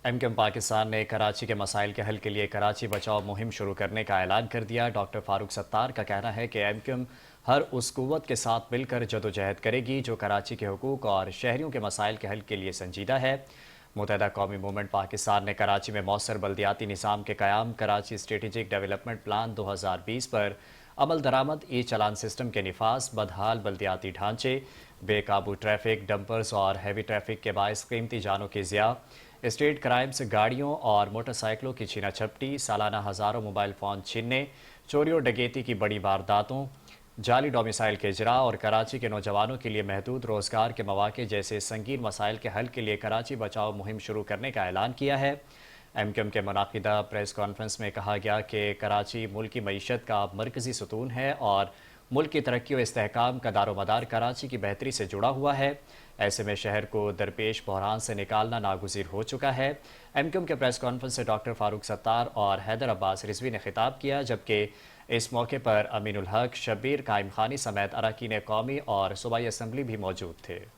M Q M Pakistan نے کراچی کے مسائل کے حل کے لیے کراچی بچاؤ مہم شروع کرنے کا اعلان کر دیا۔ ڈاکٹر فاروق ستار کا کہنا ہے کہ ایم کیو ایم ہر اس قوت کے ساتھ مل کر جدوجہد کرے گی جو کراچی کے حقوق اور شہریوں کے مسائل کے حل کے لیے سنجیدہ ہے۔ متحدہ قومی موومنٹ پاکستان نے کراچی میں مؤثر بلدیاتی نظام کے قیام، کراچی اسٹریٹجک ڈیولپمنٹ پلان 2020 پر عمل درآمد، ای چالان سسٹم کے نفاذ، بدحال بلدیاتی ڈھانچے، بے قابو ٹریفک، ڈمپرز اور ہیوی ٹریفک کے باعث قیمتی جانوں کی ضیاع، اسٹریٹ کرائمز، گاڑیوں اور موٹر سائیکلوں کی چھینا چھپٹی، سالانہ ہزاروں موبائل فون چھیننے، چوری اور ڈکیتی کی بڑی وارداتوں، جعلی ڈومیسائل کے اجراء اور کراچی کے نوجوانوں کے لیے محدود روزگار کے مواقع جیسے سنگین مسائل کے حل کے لیے کراچی بچاؤ مہم شروع کرنے کا اعلان کیا ہے۔ ایم کیو ایم کے منعقدہ پریس کانفرنس میں کہا گیا کہ کراچی ملک کی معیشت کا مرکزی ستون ہے اور ملک کی ترقی و استحکام کا دار و مدار کراچی کی بہتری سے جڑا ہوا ہے۔ ایسے میں شہر کو درپیش بحران سے نکالنا ناگزیر ہو چکا ہے۔ ایم کیو ایم کے پریس کانفرنس سے ڈاکٹر فاروق ستار اور حیدر عباس رضوی نے خطاب کیا، جبکہ اس موقع پر امین الحق، شبیر قائم خانی سمیت اراکین قومی اور صوبائی اسمبلی بھی موجود تھے۔